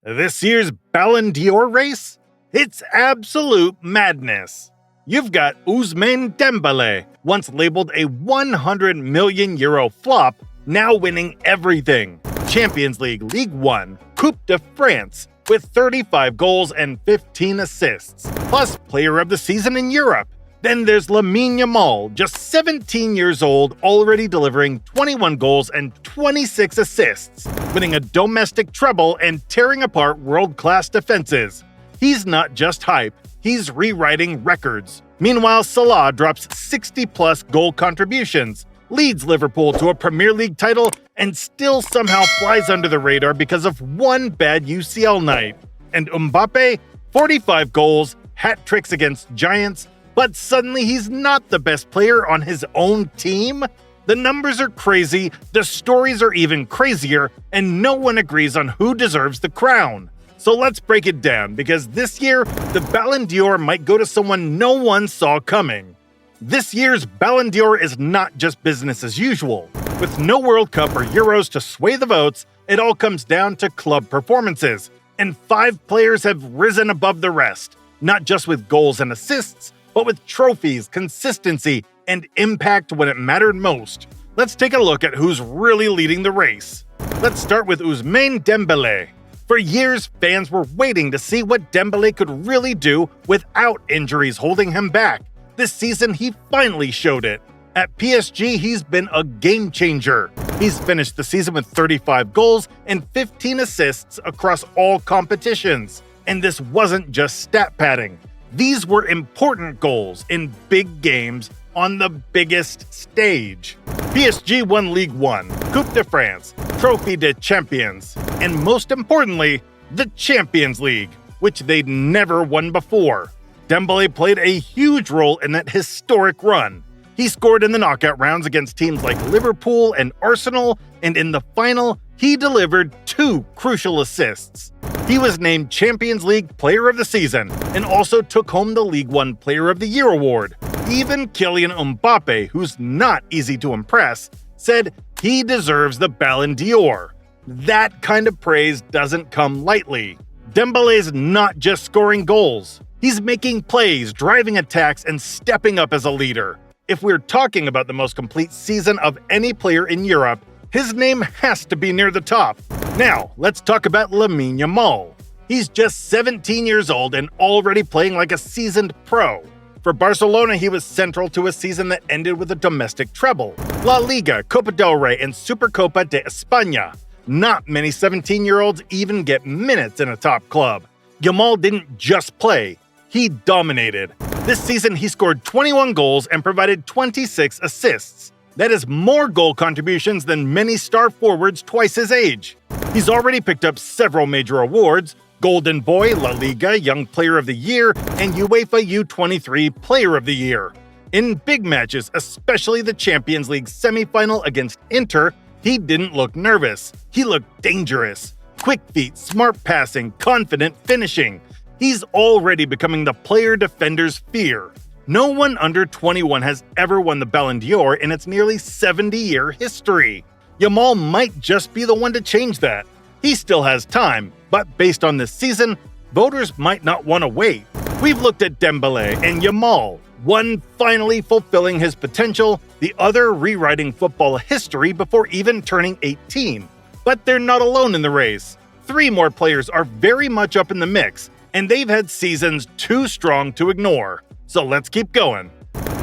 This year's Ballon D'Or race? It's absolute madness. You've got Ousmane Dembélé, once labeled a €100 million flop, now winning everything. Champions League, Ligue 1, Coupe de France, with 35 goals and 15 assists, plus Player of the Season in Europe. Then there's Lamine Yamal, just 17 years old, already delivering 21 goals and 26 assists, winning a domestic treble and tearing apart world-class defenses. He's not just hype, he's rewriting records. Meanwhile, Salah drops 60-plus goal contributions, leads Liverpool to a Premier League title, and still somehow flies under the radar because of one bad UCL night. And Mbappe, 45 goals, hat tricks against giants, but suddenly he's not the best player on his own team? The numbers are crazy, the stories are even crazier, and no one agrees on who deserves the crown. So let's break it down, because this year, the Ballon d'Or might go to someone no one saw coming. This year's Ballon d'Or is not just business as usual. With no World Cup or Euros to sway the votes, it all comes down to club performances. And 5 players have risen above the rest, not just with goals and assists, but with trophies, consistency, and impact when it mattered most. Let's take a look at who's really leading the race. Let's start with Ousmane Dembélé. For years, fans were waiting to see what Dembélé could really do without injuries holding him back. This season, he finally showed it. At PSG, he's been a game changer. He's finished the season with 35 goals and 15 assists across all competitions. And this wasn't just stat padding. These were important goals in big games on the biggest stage. PSG won Ligue 1, Coupe de France, Trophy de Champions, and most importantly, the Champions League, which they'd never won before. Dembélé played a huge role in that historic run. He scored in the knockout rounds against teams like Liverpool and Arsenal, and in the final, he delivered 2 crucial assists. He was named Champions League Player of the Season and also took home the Ligue 1 Player of the Year award. Even Kylian Mbappe, who's not easy to impress, said he deserves the Ballon d'Or. That kind of praise doesn't come lightly. Dembélé's not just scoring goals. He's making plays, driving attacks, and stepping up as a leader. If we're talking about the most complete season of any player in Europe, his name has to be near the top. Now, let's talk about Lamine Yamal. He's just 17 years old and already playing like a seasoned pro. For Barcelona, he was central to a season that ended with a domestic treble. La Liga, Copa del Rey, and Supercopa de España. Not many 17-year-olds even get minutes in a top club. Yamal didn't just play, he dominated. This season, he scored 21 goals and provided 26 assists. That is more goal contributions than many star forwards twice his age. He's already picked up several major awards: Golden Boy, La Liga Young Player of the Year, and UEFA U23 Player of the Year. In big matches, especially the Champions League semi-final against Inter, he didn't look nervous. He looked dangerous. Quick feet, smart passing, confident finishing. He's already becoming the player defenders fear. No one under 21 has ever won the Ballon d'Or in its nearly 70-year history. Yamal might just be the one to change that. He still has time, but based on this season, voters might not want to wait. We've looked at Dembélé and Yamal, one finally fulfilling his potential, the other rewriting football history before even turning 18. But they're not alone in the race. 3 more players are very much up in the mix, and they've had seasons too strong to ignore. So let's keep going.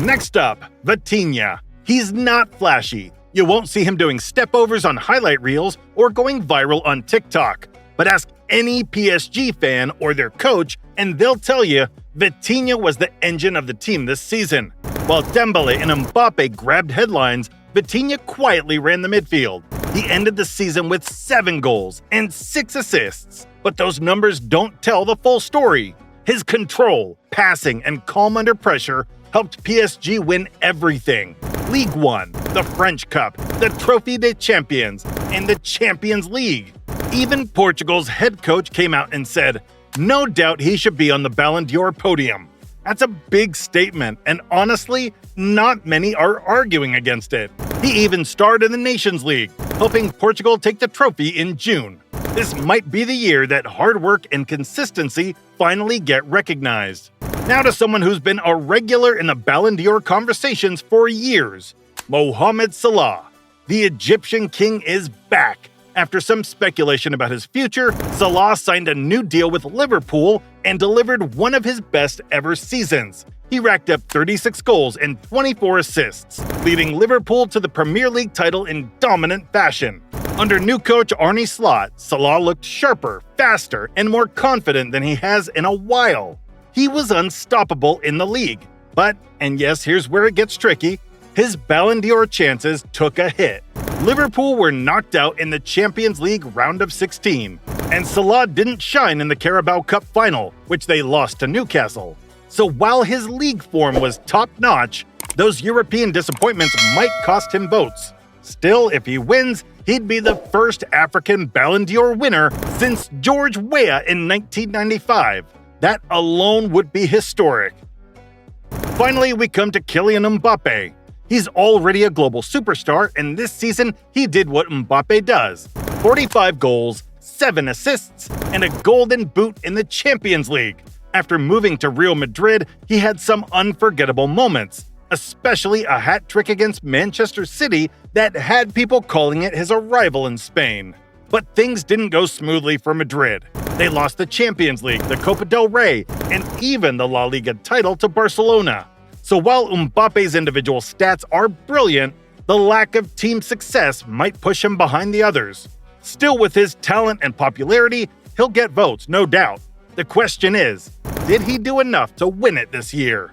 Next up, Vitinha. He's not flashy. You won't see him doing stepovers on highlight reels or going viral on TikTok. But ask any PSG fan or their coach, and they'll tell you Vitinha was the engine of the team this season. While Dembélé and Mbappe grabbed headlines, Vitinha quietly ran the midfield. He ended the season with 7 goals and 6 assists. But those numbers don't tell the full story. His control, passing, and calm under pressure helped PSG win everything. Ligue 1, the French Cup, the Trophy de Champions, and the Champions League. Even Portugal's head coach came out and said, no doubt he should be on the Ballon d'Or podium. That's a big statement, and honestly, not many are arguing against it. He even starred in the Nations League, helping Portugal take the trophy in June. This might be the year that hard work and consistency finally get recognized. Now to someone who's been a regular in the Ballon D'Or conversations for years, Mohamed Salah. The Egyptian king is back. After some speculation about his future, Salah signed a new deal with Liverpool and delivered one of his best ever seasons. He racked up 36 goals and 24 assists, leading Liverpool to the Premier League title in dominant fashion. Under new coach Arne Slot, Salah looked sharper, faster, and more confident than he has in a while. He was unstoppable in the league. But, and yes, here's where it gets tricky, his Ballon d'Or chances took a hit. Liverpool were knocked out in the Champions League round of 16, and Salah didn't shine in the Carabao Cup final, which they lost to Newcastle. So while his league form was top-notch, those European disappointments might cost him votes. Still, if he wins, he'd be the first African Ballon d'Or winner since George Weah in 1995. That alone would be historic. Finally, we come to Kylian Mbappe. He's already a global superstar, and this season he did what Mbappe does. 45 goals, 7 assists, and a golden boot in the Champions League. After moving to Real Madrid, he had some unforgettable moments, especially a hat trick against Manchester City that had people calling it his arrival in Spain. But things didn't go smoothly for Madrid. They lost the Champions League, the Copa del Rey, and even the La Liga title to Barcelona. So while Mbappe's individual stats are brilliant, the lack of team success might push him behind the others. Still, with his talent and popularity, he'll get votes, no doubt. The question is, did he do enough to win it this year?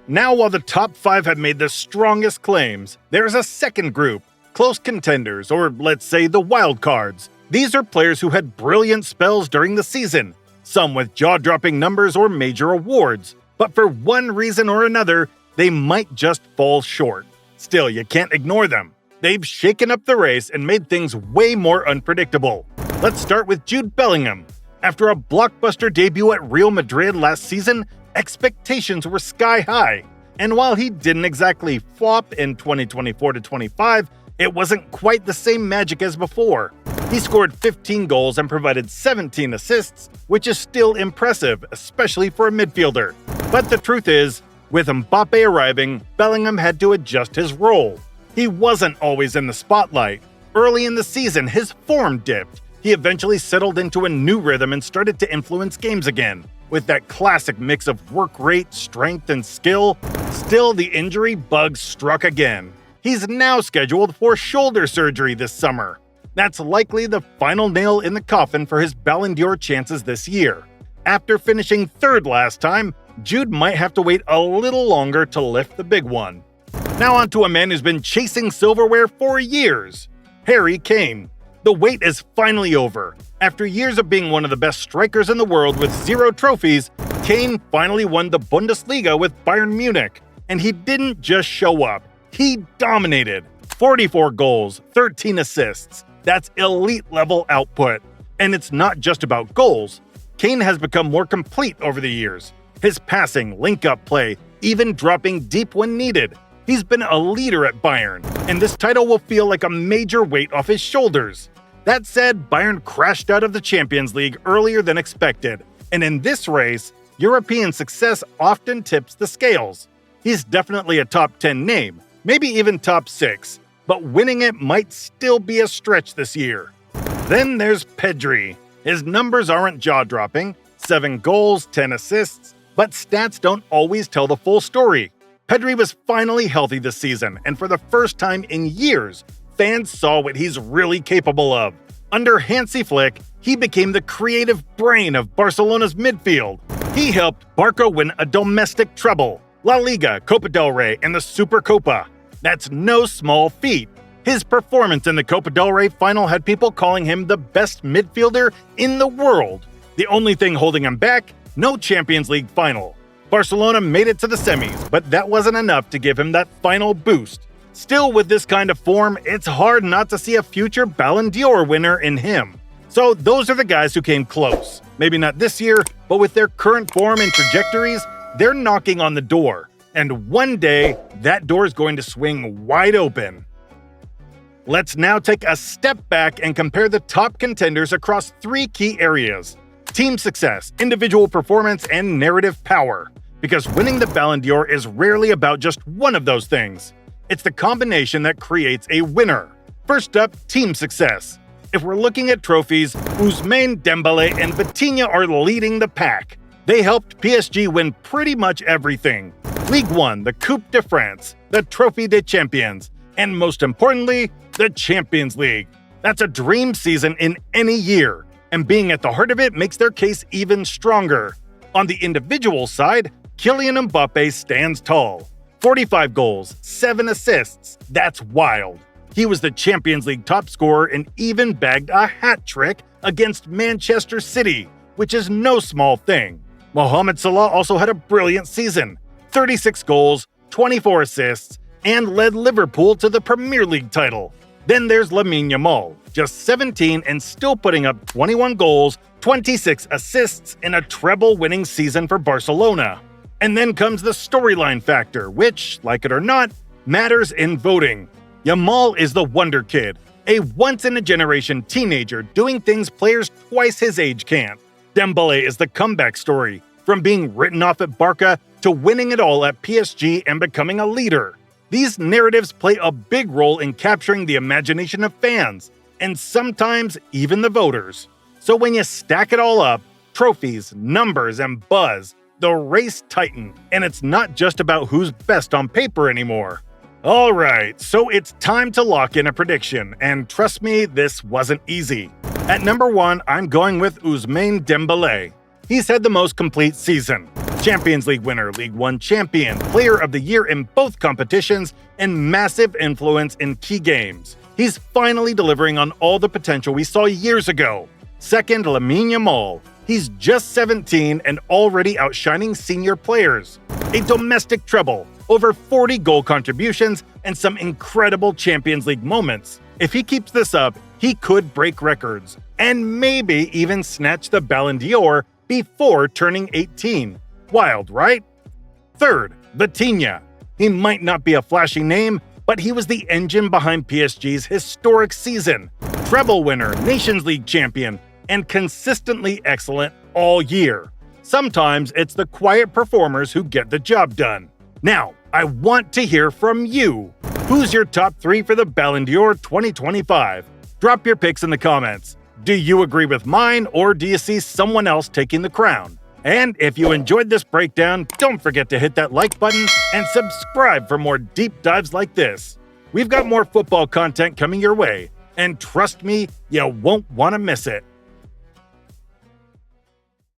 Now, while the top 5 have made the strongest claims, there's a second group, close contenders, or let's say the wild cards. These are players who had brilliant spells during the season, some with jaw-dropping numbers or major awards, but for one reason or another, they might just fall short. Still, you can't ignore them. They've shaken up the race and made things way more unpredictable. Let's start with Jude Bellingham. After a blockbuster debut at Real Madrid last season, expectations were sky high. And while he didn't exactly flop in 2024-25, it wasn't quite the same magic as before. He scored 15 goals and provided 17 assists, which is still impressive, especially for a midfielder. But the truth is, with Mbappe arriving, Bellingham had to adjust his role. He wasn't always in the spotlight. Early in the season, his form dipped. He eventually settled into a new rhythm and started to influence games again, with that classic mix of work rate, strength, and skill. Still, the injury bug struck again. He's now scheduled for shoulder surgery this summer. That's likely the final nail in the coffin for his Ballon d'Or chances this year. After finishing third last time, Jude might have to wait a little longer to lift the big one. Now on to a man who's been chasing silverware for years, Harry Kane. The wait is finally over. After years of being one of the best strikers in the world with 0 trophies, Kane finally won the Bundesliga with Bayern Munich. And he didn't just show up, he dominated. 44 goals, 13 assists. That's elite-level output. And it's not just about goals. Kane has become more complete over the years. His passing, link-up play, even dropping deep when needed. He's been a leader at Bayern, and this title will feel like a major weight off his shoulders. That said, Bayern crashed out of the Champions League earlier than expected, and in this race, European success often tips the scales. He's definitely a top 10 name, maybe even top 6, but winning it might still be a stretch this year. Then there's Pedri. His numbers aren't jaw-dropping, 7 goals, 10 assists, but stats don't always tell the full story. Pedri was finally healthy this season, and for the first time in years, fans saw what he's really capable of. Under Hansi Flick, he became the creative brain of Barcelona's midfield. He helped Barca win a domestic treble, La Liga, Copa del Rey, and the Supercopa. That's no small feat. His performance in the Copa del Rey final had people calling him the best midfielder in the world. The only thing holding him back? No Champions League final. Barcelona made it to the semis, but that wasn't enough to give him that final boost. Still, with this kind of form, it's hard not to see a future Ballon d'Or winner in him. So those are the guys who came close. Maybe not this year, but with their current form and trajectories, they're knocking on the door. And one day, that door is going to swing wide open. Let's now take a step back and compare the top contenders across 3 key areas: team success, individual performance, and narrative power. Because winning the Ballon d'Or is rarely about just one of those things. It's the combination that creates a winner. First up, team success. If we're looking at trophies, Ousmane Dembélé and Vitinha are leading the pack. They helped PSG win pretty much everything: Ligue 1, the Coupe de France, the Trophée des Champions, and most importantly, the Champions League. That's a dream season in any year, and being at the heart of it makes their case even stronger. On the individual side, Kylian Mbappé stands tall. 45 goals, 7 assists, that's wild. He was the Champions League top scorer and even bagged a hat trick against Manchester City, which is no small thing. Mohamed Salah also had a brilliant season: 36 goals, 24 assists, and led Liverpool to the Premier League title. Then there's Lamine Yamal, just 17 and still putting up 21 goals, 26 assists in a treble-winning season for Barcelona. And then comes the storyline factor, which, like it or not, matters in voting. Yamal is the wonder kid, a once-in-a-generation teenager doing things players twice his age can't. Dembélé is the comeback story, from being written off at Barca to winning it all at PSG and becoming a leader. These narratives play a big role in capturing the imagination of fans, and sometimes even the voters. So when you stack it all up, trophies, numbers, and buzz, the race tightened, and it's not just about who's best on paper anymore. Alright, so it's time to lock in a prediction, and trust me, this wasn't easy. At number 1, I'm going with Ousmane Dembélé. He's had the most complete season. Champions League winner, Ligue 1 champion, player of the year in both competitions, and massive influence in key games. He's finally delivering on all the potential we saw years ago. Second, Lamine Yamal. He's just 17 and already outshining senior players. A domestic treble, over 40 goal contributions, and some incredible Champions League moments. If he keeps this up, he could break records, and maybe even snatch the Ballon d'Or before turning 18. Wild, right? Third, Vitinha. He might not be a flashy name, but he was the engine behind PSG's historic season. Treble winner, Nations League champion, and consistently excellent all year. Sometimes it's the quiet performers who get the job done. Now, I want to hear from you. Who's your top 3 for the Ballon d'Or 2025? Drop your picks in the comments. Do you agree with mine, or do you see someone else taking the crown? And if you enjoyed this breakdown, don't forget to hit that like button and subscribe for more deep dives like this. We've got more football content coming your way, and trust me, you won't want to miss it.